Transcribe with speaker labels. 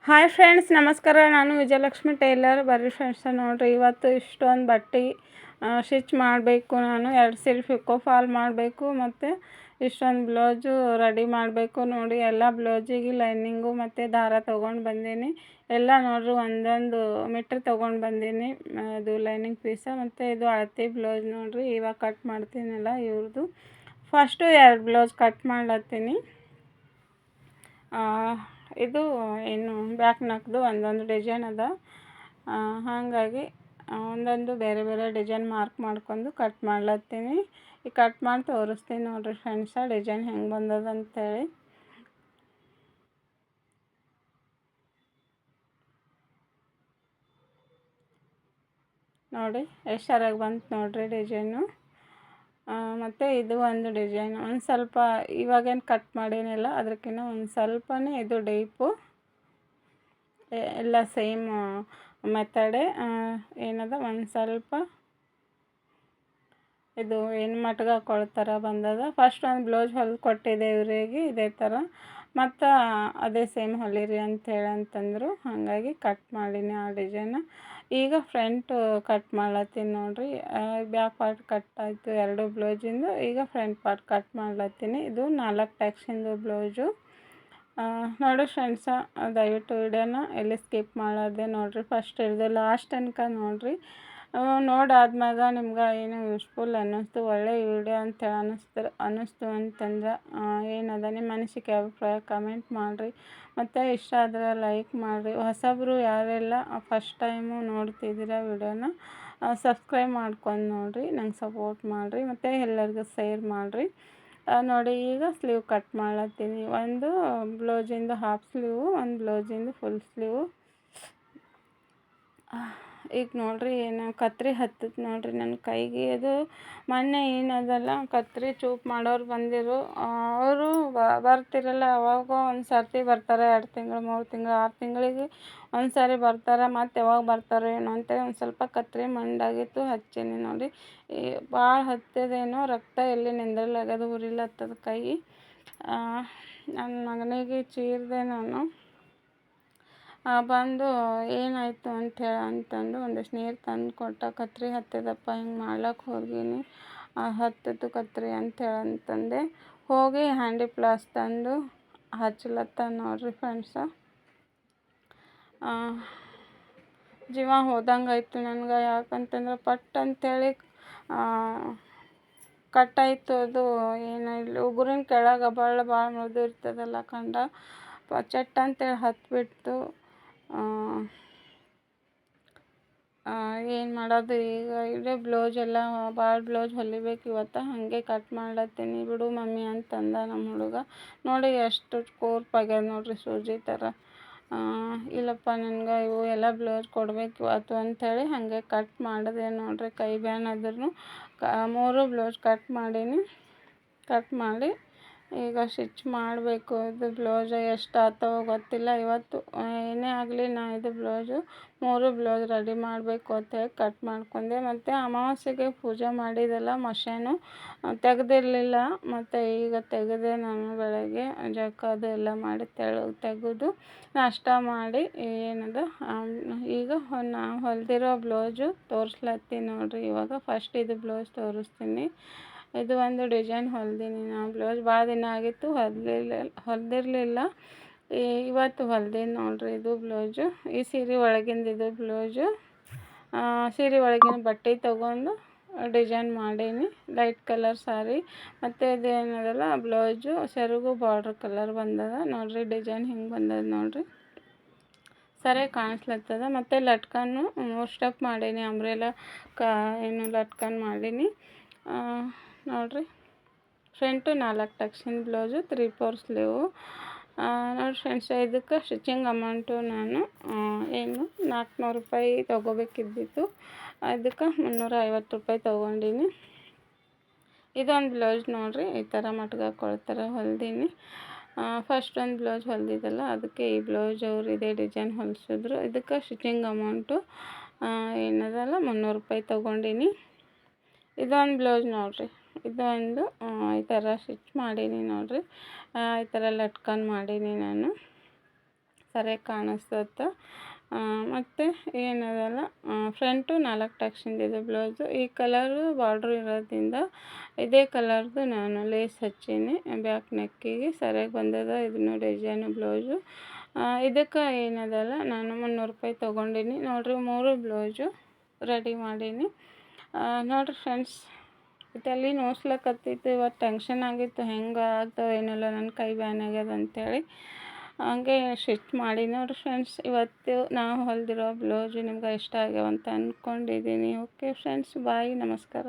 Speaker 1: Hi friends, ನಮಸ್ಕಾರ. ನಾನು Vijayalakshmi tailor. ಬರ್ರಿ ಫ್ರೆಂಡ್ಸ್, ನೋಡಿರಿ ಇವತ್ತು ಇಷ್ಟೊಂದು ಬಟ್ಟೆ ಸ್ಟಿಚ್ ಮಾಡಬೇಕು. ನಾನು 2 ಸೀರೆ ಪಿಕೋ ಫಾಲ್ ಮಾಡಬೇಕು ಮತ್ತು ಇಷ್ಟೊಂದು ಬ್ಲೌಸು ರೆಡಿ ಮಾಡಬೇಕು. ನೋಡಿ, ಎಲ್ಲ ಬ್ಲೌಸಿಗೆ ಲೈನಿಂಗು ಮತ್ತು ದಾರ ತೊಗೊಂಡು ಬಂದೀನಿ. ಎಲ್ಲ ನೋಡಿರಿ, ಒಂದೊಂದು ಮೀಟ್ರ್ ತೊಗೊಂಡು ಬಂದೀನಿ. ಅದು ಲೈನಿಂಗ್ ಪೀಸ ಮತ್ತು ಇದು ಅಳತೆ ಬ್ಲೌಸ್. ನೋಡಿರಿ, ಇವಾಗ ಕಟ್ ಮಾಡ್ತೀನಲ್ಲ ಇವ್ರದ್ದು. ಫಸ್ಟು 2 ಬ್ಲೌಸ್ ಕಟ್ ಮಾಡ್ಲತ್ತೀನಿ. ಇದು ಏನು ಬ್ಯಾಕ್ ನೆಕ್ದು ಒಂದೊಂದು ಡಿಸೈನ್ ಅದ. ಹಾಗಾಗಿ ಒಂದೊಂದು ಬೇರೆ ಬೇರೆ ಡಿಸೈನ್ ಮಾರ್ಕ್ ಮಾಡ್ಕೊಂಡು ಕಟ್ ಮಾಡ್ಲತ್ತೀನಿ. ಈಗ ಕಟ್ ಮಾಡಿ ತೋರಿಸ್ತೀನಿ ನೋಡಿರಿ ಫ್ರೆಂಡ್ಸ, ಡಿಸೈನ್ ಹೆಂಗೆ ಬಂದದ ಅಂತೇಳಿ. ನೋಡಿ ಎಷ್ಟು ಸರಿಯಾಗಿ ಬಂತು ನೋಡಿರಿ ಡಿಸೈನು. ಮತ್ತು ಇದು ಒಂದು ಡಿಸೈನ್ ಒಂದು ಸ್ವಲ್ಪ ಇವಾಗೇನು ಕಟ್ ಮಾಡೇನಿಲ್ಲ, ಅದಕ್ಕಿಂತ ಒಂದು ಸ್ವಲ್ಪನೇ ಇದು ಡೀಪು. ಎಲ್ಲ ಸೇಮ್ ಮೆಥಡೇ. ಏನದ ಒಂದು ಸ್ವಲ್ಪ ಇದು ಏನು ಮಟ್ಗೆ ಹಾಕೊಳ್ತಾರ ಬಂದದ. ಫಸ್ಟ್ ಒಂದು ಬ್ಲೌಸ್ ಹೊಲ್ದು ಕೊಟ್ಟಿದ್ದೆ ಇವರಿಗೆ ಇದೇ ಥರ. ಮತ್ತು ಅದೇ ಸೇಮ್ ಹೊಲಿರಿ ಅಂಥೇಳಿ ಅಂತಂದರು. ಹಾಗಾಗಿ ಕಟ್ ಮಾಡೀನಿ ಆ ಡಿಸೈನ. ಈಗ ಫ್ರಂಟು ಕಟ್ ಮಾಡ್ಲತ್ತೀನಿ ನೋಡಿರಿ. ಬ್ಯಾಕ್ ಪಾರ್ಟ್ ಕಟ್ ಆಯಿತು 2 ಬ್ಲೌಸಿಂದು. ಈಗ ಫ್ರಂಟ್ ಪಾರ್ಟ್ ಕಟ್ ಮಾಡ್ಲತ್ತೀನಿ. ಇದು 4 ಟೆಕ್ಸಿಂದು ಬ್ಲೌಸು. ನೋಡಿ ಫ್ರೆಂಡ್ಸ, ದಯವಿಟ್ಟು ವಿಡಿಯೋನ ಎಲ್ಲಿ ಸ್ಕಿಪ್ ಮಾಡಾರ್ದೆ ನೋಡಿರಿ. ಫಸ್ಟ್ ಹಿಡಿದು ಲಾಸ್ಟ್ ತನಕ ನೋಡಿರಿ. ನೋಡಾದ್ಮ್ಯಾಗ ನಿಮ್ಗೆ ಏನು ಯೂಸ್ಫುಲ್ ಅನ್ನಿಸ್ತು, ಒಳ್ಳೆಯ ವಿಡಿಯೋ ಅಂತೇಳಿ ಅನ್ನಿಸ್ತು ಅಂತಂದ್ರೆ ಏನದ ನಿಮ್ಮ ಅನಿಸಿಕೆ ಅಭಿಪ್ರಾಯ ಕಮೆಂಟ್ ಮಾಡಿರಿ. ಮತ್ತು ಇಷ್ಟ ಆದರೆ ಲೈಕ್ ಮಾಡಿರಿ. ಹೊಸಬರು ಯಾರೆಲ್ಲ ಫಸ್ಟ್ ಟೈಮು ನೋಡ್ತಿದ್ದೀರ ವಿಡಿಯೋನ, ಸಬ್ಸ್ಕ್ರೈಬ್ ಮಾಡ್ಕೊಂಡು ನೋಡಿರಿ, ನಂಗೆ ಸಪೋರ್ಟ್ ಮಾಡಿರಿ. ಮತ್ತು ಎಲ್ಲರಿಗೂ ಶೇರ್ ಮಾಡಿರಿ. ನೋಡಿ, ಈಗ ಸ್ಲೀವ್ ಕಟ್ ಮಾಡ್ಲತ್ತೀನಿ. ಒಂದು ಬ್ಲೌಸಿಂದು ಹಾಫ್ ಸ್ಲೀವು, ಒಂದು ಬ್ಲೌಸಿಂದು ಫುಲ್ ಸ್ಲೀವು. ಈಗ ನೋಡಿರಿ, ಏನು ಕತ್ರಿ ಹತ್ತತ್ತು ನೋಡಿರಿ ನನ್ನ ಕೈಗೆ. ಅದು ಮೊನ್ನೆ ಏನದಲ್ಲ, ಕತ್ರಿ ಚೂಪ್ ಮಾಡೋರು ಬಂದಿರು. ಅವರು ಬರ್ತಿರಲ್ಲ, ಅವಾಗ ಒಂದು ಸರ್ತಿ ಬರ್ತಾರೆ. 2 ತಿಂಗಳು 3 ತಿಂಗಳು 6 ತಿಂಗಳಿಗೆ ಒಂದು ಸಾರಿ ಬರ್ತಾರೆ. ಮತ್ತು ಯಾವಾಗ ಬರ್ತಾರೋ ಏನೋ ಅಂತೇಳಿ ಒಂದು ಸ್ವಲ್ಪ ಕತ್ರಿ ಮಂಡಾಗಿತ್ತು, ಹಚ್ಚೀನಿ ನೋಡಿ. ಭಾಳ ಹತ್ತದೇನೋ, ರಕ್ತ ಎಲ್ಲಿ ನಿಂದ್ರಲಾಗದು, ಉರಿಲತ್ತದ ಕೈ. ನನ್ನ ಮಗನಿಗೆ ಚೀರಿದೆ ನಾನು. ಬಂದು ಏನಾಯಿತು ಅಂತಂದು ಒಂದಿಷ್ಟು ನೀರು ತಂದು ಕೊಟ್ಟ. ಕತ್ರಿ ಹತ್ತಿದಪ್ಪ, ಹಿಂಗೆ ಮಾಡ್ಲಕ್ಕೆ ಹೋಗೀನಿ, ಹತ್ತಿತು ಕತ್ರಿ ಅಂತಂದೆ. ಹೋಗಿ ಹ್ಯಾಂಡಿ ಪ್ಲಾಸ್ ತಂದು ಹಚ್ಲತ್ತ ನೋಡ್ರಿ ಫ್ರೆಂಡ್ಸ. ಜೀವ ಹೋದಂಗೆ ಆಯಿತು ನನಗೆ. ಯಾಕಂತಂದ್ರೆ ಪಟ್ ಅಂತೇಳಿ ಕಟ್ಟಾಯಿತು. ಅದು ಏನು ಇಲ್ಲಿ ಉಗುರಿನ ಕೆಳಗೆ ಭಾಳ ಮೃದು ಇರ್ತದಲ್ಲ ಕಂಡ, ಚಟ್ ಅಂತೇಳಿ ಹತ್ತಿಬಿಡ್ತು. ಏನು ಮಾಡೋದು ಈಗ? ಇಲ್ಲೇ ಬ್ಲೌಸ್ ಎಲ್ಲ ಭಾಳ ಬ್ಲೌಸ್ ಹೊಲಿಬೇಕು ಇವತ್ತು. ಹಾಗೆ ಕಟ್ ಮಾಡ್ಲತ್ತೀನಿ. ಬಿಡು ಮಮ್ಮಿ ಅಂತಂದ ನಮ್ಮ ಹುಡುಗ. ನೋಡಿ ಎಷ್ಟು ಕೋರ್ಪಾಗ್ಯದ ನೋಡಿರಿ, ಸೂಜಿ ಥರ. ಇಲ್ಲಪ್ಪ, ನನಗೆ ಇವು ಎಲ್ಲ ಬ್ಲೌಸ್ ಕೊಡ್ಬೇಕು ಇವತ್ತು ಅಂಥೇಳಿ ಹಾಗೆ ಕಟ್ ಮಾಡಿದೆ ನೋಡಿರಿ. ಕೈ ಬ್ಯಾನ್ ಆದ್ರೂ 3 ಬ್ಲೌಸ್ ಕಟ್ ಮಾಡೀನಿ. ಕಟ್ ಮಾಡಿ ಈಗ ಸ್ಟಿಚ್ ಮಾಡಬೇಕು. ಇದು ಬ್ಲೌಸ್ ಎಷ್ಟು ಆಗ್ತಾವೋ ಗೊತ್ತಿಲ್ಲ. ಇವತ್ತು ಏನೇ ಆಗಲಿ, ನಾ ಇದು ಬ್ಲೌಸು 3 ಬ್ಲೌಸ್ ರೆಡಿ ಮಾಡಬೇಕು ಅಂತೇಳಿ ಕಟ್ ಮಾಡ್ಕೊಂಡೆ. ಮತ್ತು ಅಮಾವಾಸ್ಯೆಗೆ ಪೂಜೆ ಮಾಡಿದೆಲ್ಲ ಮಷೇನು ತೆಗೆದಿರಲಿಲ್ಲ. ಮತ್ತು ಈಗ ತೆಗೆದೆ ನಾನು. ಬೆಳಗ್ಗೆ ಜಳಕ ಅದು ಎಲ್ಲ ಮಾಡಿ ತೆಗೆದು ನಾಷ್ಟ ಮಾಡಿ ಏನದ ಈಗ ನಾ ಹೊಲಿದಿರೋ ಬ್ಲೌಸು ತೋರಿಸ್ಲತ್ತೀನಿ ನೋಡಿರಿ. ಇವಾಗ ಫಸ್ಟ್ ಇದು ಬ್ಲೌಸ್ ತೋರಿಸ್ತೀನಿ. ಇದು ಒಂದು ಡಿಸೈನ್ ಹೊಲ್ದೀನಿ ನಾನು. ಬ್ಲೌಸ್ ಭಾಳ ದಿನ ಆಗಿತ್ತು, ಹೊಲ್ದಿರಲಿಲ್ಲ. ಇವತ್ತು ಹೊಲ್ದೀನಿ ನೋಡಿರಿ. ಇದು ಬ್ಲೌಸು ಈ ಸೀರೆ ಒಳಗಿಂದ. ಇದು ಬ್ಲೌಸು ಸೀರೆ ಒಳಗಿನ ಬಟ್ಟೆ ತೊಗೊಂಡು ಡಿಸೈನ್ ಮಾಡೀನಿ. ಲೈಟ್ ಕಲರ್ ಸಾರಿ. ಮತ್ತು ಇದು ಏನದಲ್ಲ ಬ್ಲೌಸು ಸೆರಗು ಬಾರ್ಡ್ರ್ ಕಲರ್ ಬಂದದ ನೋಡಿರಿ. ಡಿಸೈನ್ ಹಿಂಗೆ ಬಂದದ ನೋಡಿರಿ, ಸರಿಯಾಗಿ ಕಾಣಿಸ್ಲತ್ತದ. ಮತ್ತು ಲಟ್ಕನ್ನು 3 ಸ್ಟೆಪ್ ಮಾಡೀನಿ. ಅಂಬ್ರೆಲ್ಲ ಏನು ಲಟ್ಕನ್ ಮಾಡೀನಿ ನೋಡಿರಿ. ಫ್ರಂಟು 4 ಟಕ್ಸಿನ ಬ್ಲೌಸು, 3/4 ಸ್ಲೀವು. ನೋಡಿ ಫ್ರೆಂಡ್ಸ್, ಇದಕ್ಕೆ ಸ್ಟಿಚಿಂಗ್ ಅಮೌಂಟು ನಾನು ಏನು 400 ರೂಪಾಯಿ ತೊಗೋಬೇಕಿದ್ದಿತ್ತು. ಅದಕ್ಕೆ 350 ರೂಪಾಯಿ ತೊಗೊಂಡೀನಿ. ಇದೊಂದು ಬ್ಲೌಸ್ ನೋಡಿರಿ, ಈ ಥರ ಮಟ್ಗೆ ಹಾಕ್ಕೊಳ್ತಾರೆ ಹೊಲ್ದೀನಿ. ಫಸ್ಟ್ ಒಂದು ಬ್ಲೌಸ್ ಹೊಲ್ದಿದ್ದಲ್ಲ, ಅದಕ್ಕೆ ಈ ಬ್ಲೌಸ್ ಅವ್ರು ಇದೇ ಡಿಸೈನ್ ಹೊಲಿಸಿದ್ರು. ಇದಕ್ಕೆ ಸ್ಟಿಚಿಂಗ್ ಅಮೌಂಟು ಏನದಲ್ಲ 300 ರೂಪಾಯಿ ತೊಗೊಂಡೀನಿ. ಇದೊಂದು ಬ್ಲೌಸ್ ನೋಡಿರಿ. ಇದೊಂದು ಈ ಥರ ಸ್ಟಿಚ್ ಮಾಡೀನಿ ನೋಡಿರಿ. ಈ ಥರ ಲಟ್ಕನ್ ಮಾಡೀನಿ ನಾನು. ಸರಿಯಾಗಿ ಕಾಣಿಸ್ತದೆ. ಮತ್ತು ಏನದಲ್ಲ ಫ್ರಂಟು 4 ಟಕ್ಸಿಂದಿದೆ ಬ್ಲೌಸು. ಈ ಕಲರು ಬಾರ್ಡ್ರ್ ಇರೋದ್ರಿಂದ ಇದೇ ಕಲರ್ದು ನಾನು ಲೇಸ್ ಹಚ್ಚೀನಿ ಬ್ಯಾಕ್ ನೆಕ್ಕಿಗೆ, ಸರಿಯಾಗಿ ಬಂದದ. ಇದನ್ನು ಡಿಸೈನು ಬ್ಲೌಸು. ಇದಕ್ಕೆ ಏನದಲ್ಲ ನಾನು 300 ರೂಪಾಯಿ ತೊಗೊಂಡೀನಿ ನೋಡಿರಿ. 3 ಬ್ಲೌಸು ರೆಡಿ ಮಾಡೀನಿ ನೋಡಿರಿ ಫ್ರೆಂಡ್ಸ್. ತಲೆ ನೋವ್ಸ್ಲಕತ್ತಿತ್ತು, ಇವತ್ತು ಟೆನ್ಷನ್ ಆಗಿತ್ತು ಹೆಂಗೆ ಆಗ್ತಾವೆ ಏನಿಲ್ಲ, ನನ್ನ ಕೈ ಬ್ಯಾನ್ ಆಗ್ಯದ ಅಂಥೇಳಿ ಹಂಗೆ ಸ್ಟಿಚ್ ಮಾಡಿ ನೋಡಿರಿ ಫ್ರೆಂಡ್ಸ್. ಇವತ್ತು ನಾವು ಹೊಲಿದಿರೋ ಬ್ಲೌಸು ನಿಮ್ಗೆ ಇಷ್ಟ ಆಗ್ಯಾವಂತ ಅಂದ್ಕೊಂಡಿದ್ದೀನಿ. ಓಕೆ ಫ್ರೆಂಡ್ಸ್, ಬಾಯ್, ನಮಸ್ಕಾರ.